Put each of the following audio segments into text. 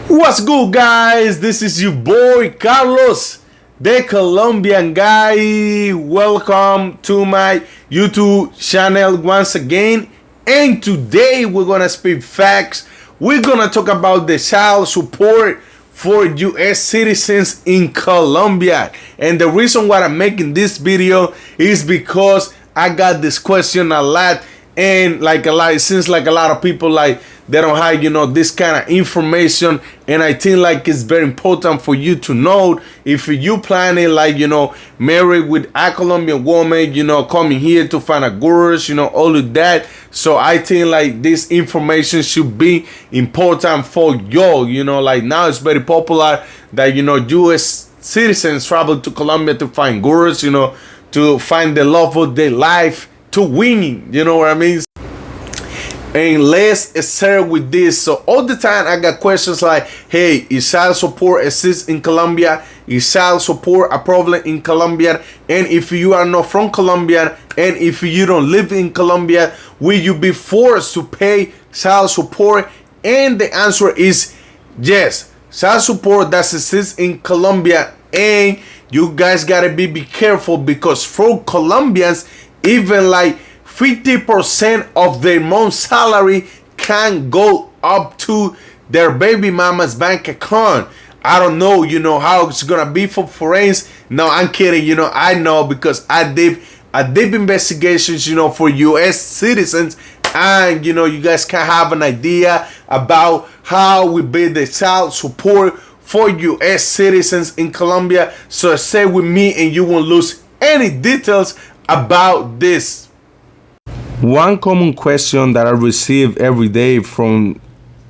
What's good, guys? This is your boy Carlos, the Colombian guy. Welcome to my YouTube channel once again. And today we're gonna speak facts. We're gonna talk about the child support for US citizens in Colombia. And the reason why I'm making this video is because I got this question a lot, and it seems like a lot of people they don't have this kind of information, and I think it's very important for you to know if you planning marry with a Colombian woman, coming here to find a girls, all of that. So I think this information should be important for y'all. Now it's very popular that US citizens travel to Colombia to find girls, to find the love of their life, to win, you know what I mean? And let's start with this. So all the time I got questions like, hey, is child support exist in Colombia? Is child support a problem in Colombia? And if you are not from Colombia, and if you don't live in Colombia, will you be forced to pay child support? And the answer is yes. Child support that exists in Colombia, and you guys gotta be careful, because for Colombians, even 50% of their month salary can go up to their baby mama's bank account. I don't know, how it's gonna be for foreigners. No, I'm kidding. I know, because I did investigations, for US citizens, and you guys can have an idea about how we build the child support for US citizens in Colombia. So stay with me and you won't lose any details about this. One common question that I receive every day from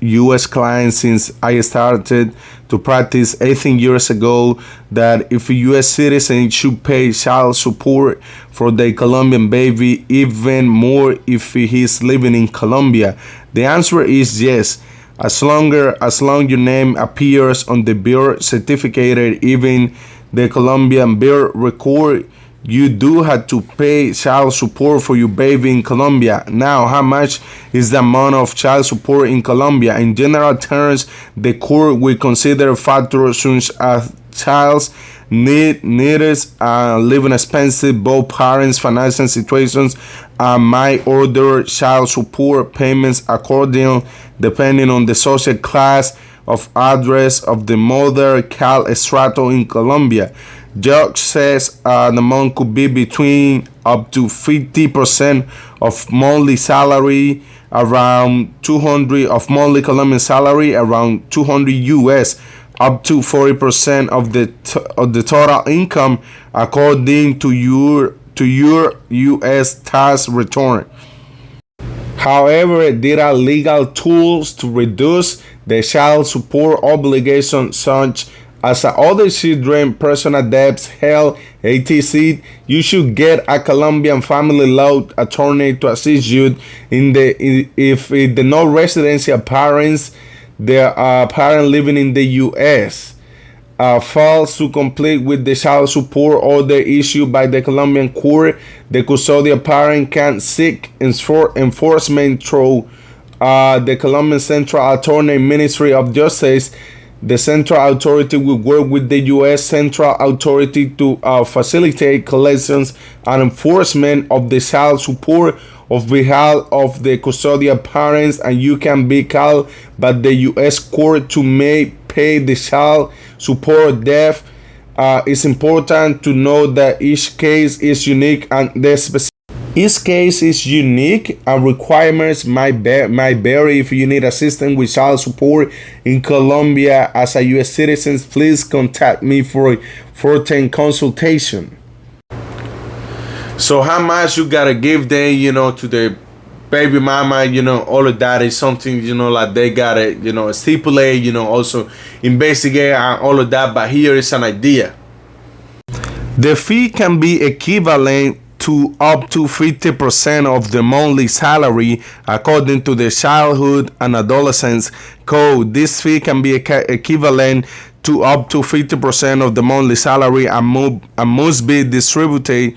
US clients since I started to practice 18 years ago, that if a US citizen should pay child support for their Colombian baby, even more if he's living in Colombia. The answer is yes. As long your name appears on the birth certificate, even the Colombian birth record, you do have to pay child support for your baby in Colombia. Now, how much is the amount of child support in Colombia? In general terms, the court will consider factors such as child's needs, living expenses, both parents' financial situations, and might order child support payments according, depending on the social class of address of the mother, cal estrato in Colombia. Judge says the amount could be between up to 50% of monthly salary, around 200 of monthly Colombian salary, around 200 US, up to 40% of the total income, according to your US tax return. However, there are legal tools to reduce the child support obligation, such as other children, personal debts, health, etc. You should get a Colombian family law attorney to assist you if the non-residential parents, their parent living in the U.S. Fails to complete with the child support order issued by the Colombian court, the custodial parent can seek enforcement through the Colombian Central Attorney Ministry of Justice. The Central Authority will work with the U.S. Central Authority to facilitate collections and enforcement of the child support of behalf of the custodial parents, and you can be called by the U.S. court to pay the child support debt. It's important to know that each case is unique, and each case is unique, and requirements might vary. If you need assistance with child support in Colombia as a U.S. citizen, please contact me for a consultation. So how much you gotta give them, to the baby mama, all of that is something, they gotta, stipulate, also investigate and all of that. But here is an idea. The fee can be equivalent to up to 50% of the monthly salary, according to the Childhood and Adolescence Code. This fee can be equivalent to up to 50% of the monthly salary and must be distributed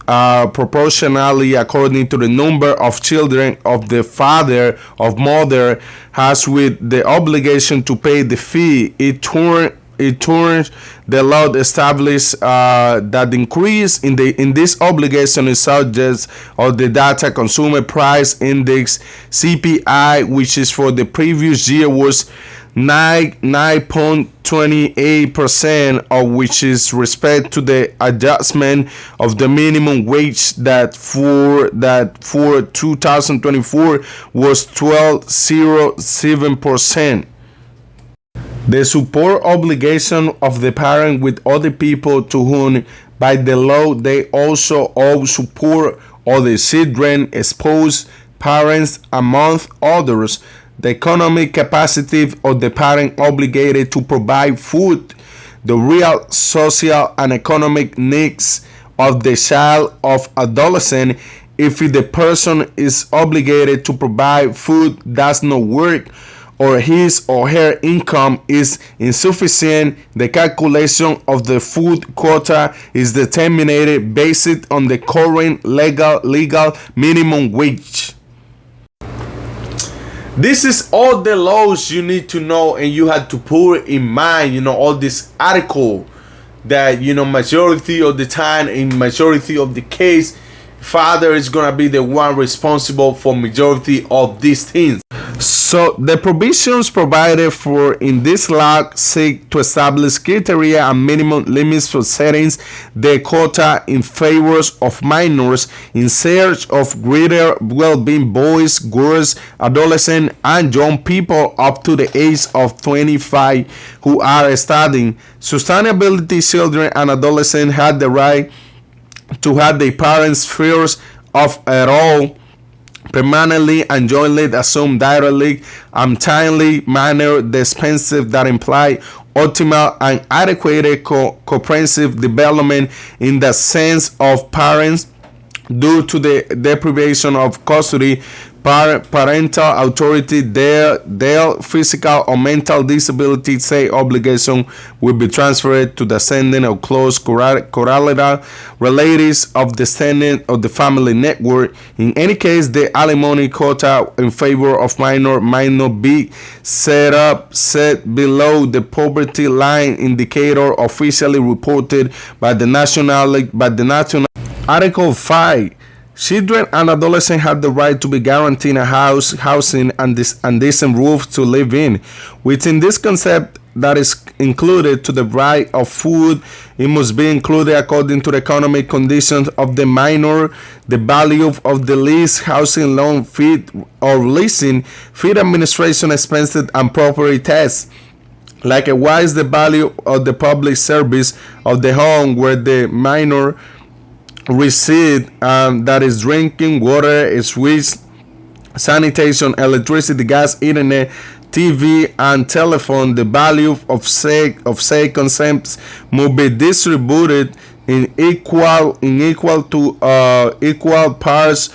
proportionally according to the number of children of the father of mother has with the obligation to pay the fee. It turns the law established that the increase in this obligation is subject of the data consumer price index CPI, which is for the previous year was 9.28%, of which is respect to the adjustment of the minimum wage that for 2024 was 12.07%. The support obligation of the parent with other people to whom by the law they also owe support, or the children, spouse, parents, among others. The economic capacity of the parent obligated to provide food, the real social and economic needs of the child of adolescent. If the person is obligated to provide food, does not work, or his or her income is insufficient, the calculation of the food quota is determined based on the current legal minimum wage. This is all the laws you need to know, and you have to put in mind, all this article that, majority of the time, in majority of the case, father is gonna be the one responsible for majority of these things. So the provisions provided for in this law seek to establish criteria and minimum limits for settings the quota in favor of minors in search of greater well-being boys, girls, adolescents, and young people up to the age of 25 who are studying. Sustainability children and adolescents had the right to have their parents' fears of at all permanently and jointly assumed directly and timely manner the expenses that imply optimal and adequate comprehensive development in the sense of parents due to the deprivation of custody, parental authority, their physical or mental disability, say obligation will be transferred to the descendant or close collateral relatives of the descendant of the family network. In any case, the alimony quota in favor of minor might not be set below the poverty line indicator officially reported by the national. Article 5. Children and adolescents have the right to be guaranteed a housing and decent roof to live in. Within this concept that is included to the right of food, it must be included according to the economic conditions of the minor, the value of the lease, housing loan, fee or leasing, fee administration expenses, and property tax. Likewise, the value of the public service of the home where the minor receive, that is drinking water, sewage, sanitation, electricity, gas, internet, TV, and telephone. The value of say concepts must be distributed in equal parts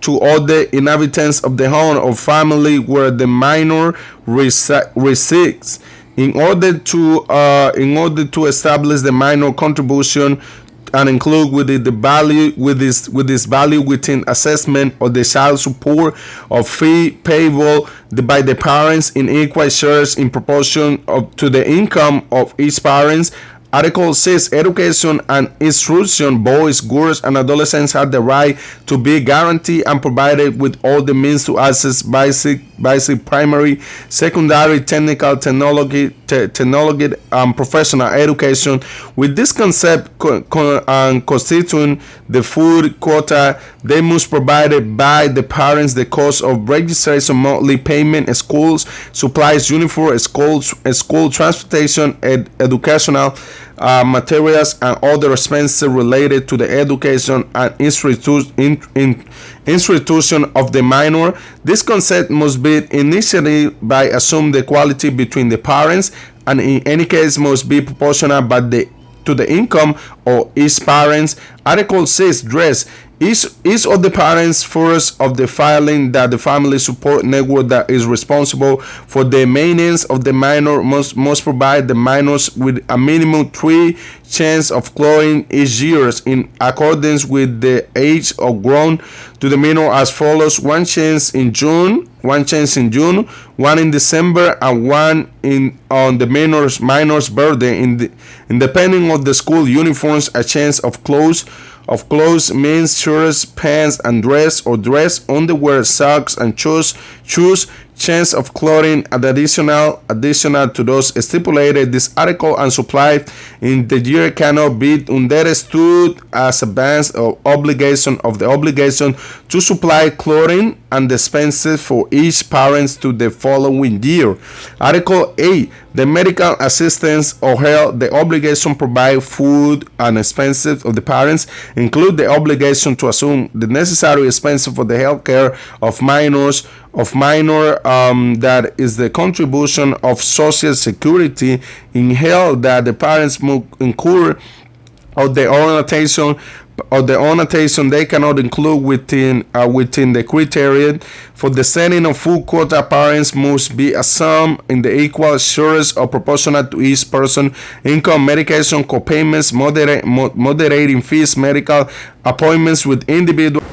to all the inhabitants of the home or family where the minor resides. In order to establish the minor contribution and include with it the value with this value within assessment of the child support of fee payable by the parents in equal shares in proportion to the income of each parents. Article 6. Education and instruction. Boys, girls, and adolescents have the right to be guaranteed and provided with all the means to access basic primary, secondary, technical, technology, and professional education. With this concept constituting the food quota, they must provide by the parents the cost of registration, monthly payment, schools, supplies, uniform, school transportation, educational materials, and other expenses related to the education and institution of the minor. This concept must be initially by assume the equality between the parents, and in any case must be proportional to the income of each parents. Article 6. Dress. Each of the parents first of the filing that the family support network that is responsible for the maintenance of the minor must provide the minors with a minimum 3 chances of clothing each year in accordance with the age of grown to the minor as follows: one chance in June, one in December, and one in on the minor's birthday. In depending on the school uniforms, a chance of clothes means shirts, pants, and dress, or dress, underwear, socks, and shoes. Chance of clothing additional to those stipulated this article and supplied in the year cannot be understood as a ban or obligation to supply clothing and expenses for each parent to the following year. Article 8. The medical assistance or health, the obligation to provide food and expenses of the parents include the obligation to assume the necessary expenses for the health care of minor that is the contribution of social security in health that the parents must incur of the annotation they cannot include within the criteria for the setting of full quota. Parents must be assumed in the equal shares or proportionate to each person income, medication copayments, moderating fees, medical appointments with individual.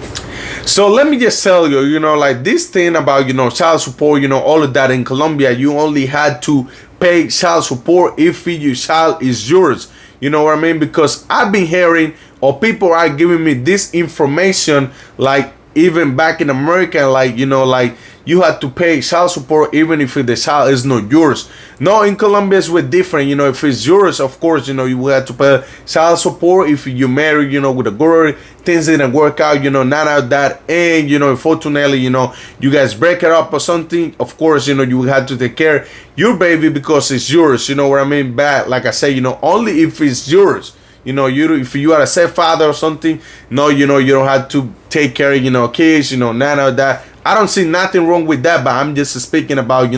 So let me just tell you, like this thing about, child support, all of that in Colombia, you only had to pay child support if your child is yours. You know what I mean? Because I've been hearing, or people are giving me this information, like even back in America, like, like you have to pay child support even if the child is not yours. No, in Colombia it's way different. If it's yours, of course, you will have to pay child support. If you marry, with a girl, things didn't work out, none of that, and unfortunately, you guys break it up or something, of course, you will have to take care of your baby because it's yours. You know what I mean? But like I say, only if it's yours. If you are a stepfather or something, no, you don't have to take care of, kids, none of that. I don't see nothing wrong with that, but I'm just speaking about,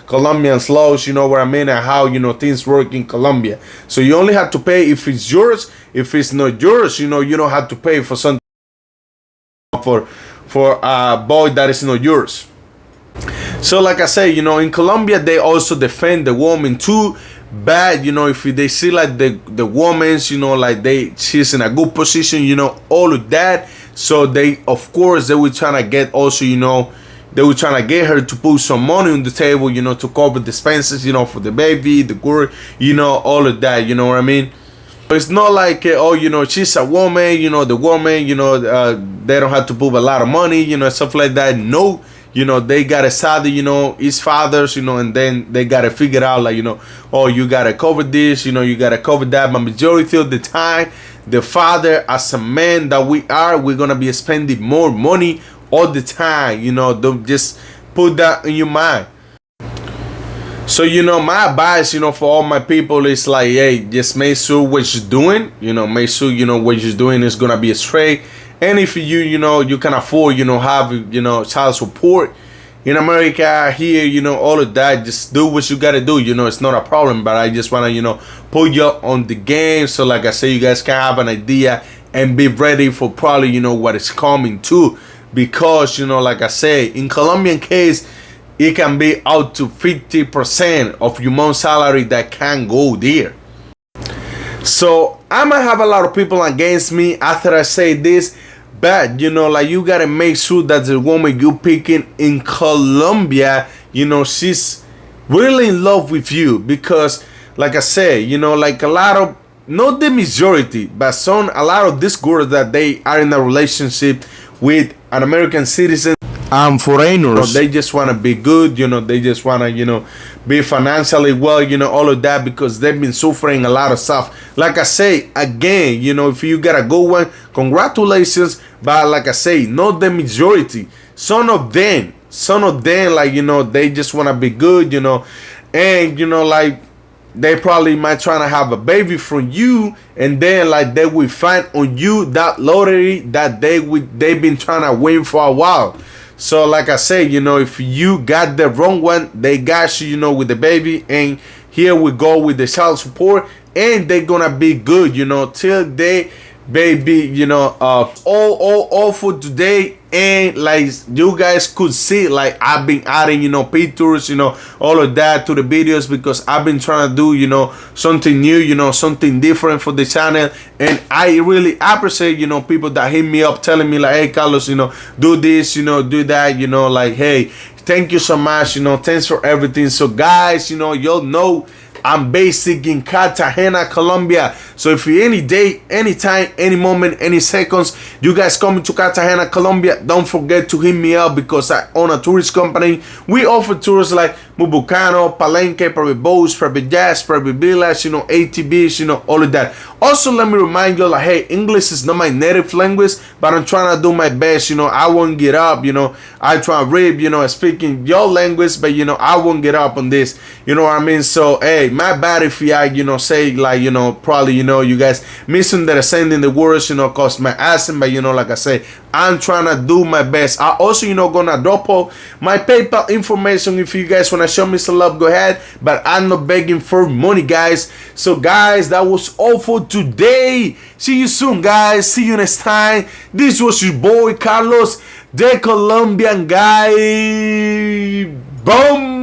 Colombian laws, what I mean, and how, things work in Colombia. So you only have to pay if it's yours. If it's not yours, you don't have to pay for something for a boy that is not yours. So like I say, in Colombia, they also defend the woman too. Bad, if they see like the woman's, like she's in a good position, all of that. So they, of course, they were trying to get also, they were trying to get her to put some money on the table, to cover the expenses, for the baby, the girl, all of that. You know what I mean? It's not like, she's a woman, the woman, they don't have to put a lot of money, stuff like that. No. They gotta study, each fathers, and then they gotta figure out like, oh, you gotta cover this, you gotta cover that. But majority of the time, the father, as a man that we're gonna be spending more money all the time. Don't just put that in your mind. So, my advice, for all my people is like, hey, just make sure what you're doing, make sure, what you're doing is gonna be straight. And if you can afford, have, child support in America here, all of that, just do what you got to do. It's not a problem, but I just want to, put you on the game. So like I say, you guys can have an idea and be ready for probably, what is coming too. Because, like I say, in Colombian case, it can be out to 50% of your month salary that can go there. So I might have a lot of people against me after I say this. But like you gotta make sure that the woman you picking in Colombia, she's really in love with you. Because like I said, like a lot of, not the majority, but a lot of these girls that they are in a relationship with an American citizen and foreigners, they just want to be good, they just want to, be financially well, all of that, because they've been suffering a lot of stuff. Like I say, again, if you got a good one, congratulations. But like I say, not the majority. Some of them, like, they just want to be good, and, like, they probably might try to have a baby from you, and then like they will find on you that lottery that they've been trying to win for a while. So like I say, if you got the wrong one, they got you, with the baby. And here we go with the child support, and they're gonna be good, till they baby, all for today. And like you guys could see, like I've been adding, pictures, all of that to the videos, because I've been trying to do, something new, something different for the channel. And I really appreciate, people that hit me up telling me like, hey Carlos, do this, do that, like, hey, thank you so much, thanks for everything. So guys, you'll know I'm based in Cartagena, Colombia. So if you any day, anytime, any moment, any seconds, you guys coming to Cartagena, Colombia, don't forget to hit me up, because I own a tourist company. We offer tours like Mubucano, Palenque, private boats, private jets, private villas, ATVs, all of that. Also, let me remind you, like, hey, English is not my native language, but I'm trying to do my best. I won't get up. I try to read, speaking your language, but I won't get up on this. You know what I mean? So, hey, my bad if I, say like, probably, you guys misunderstanding the words, cause my accent, but like I say, I'm trying to do my best. I also, gonna drop all my PayPal information. If you guys wanna show me some love, go ahead. But I'm not begging for money, guys. So, guys, that was all for today. See you soon, guys. See you next time. This was your boy Carlos, the Colombian guy. Boom.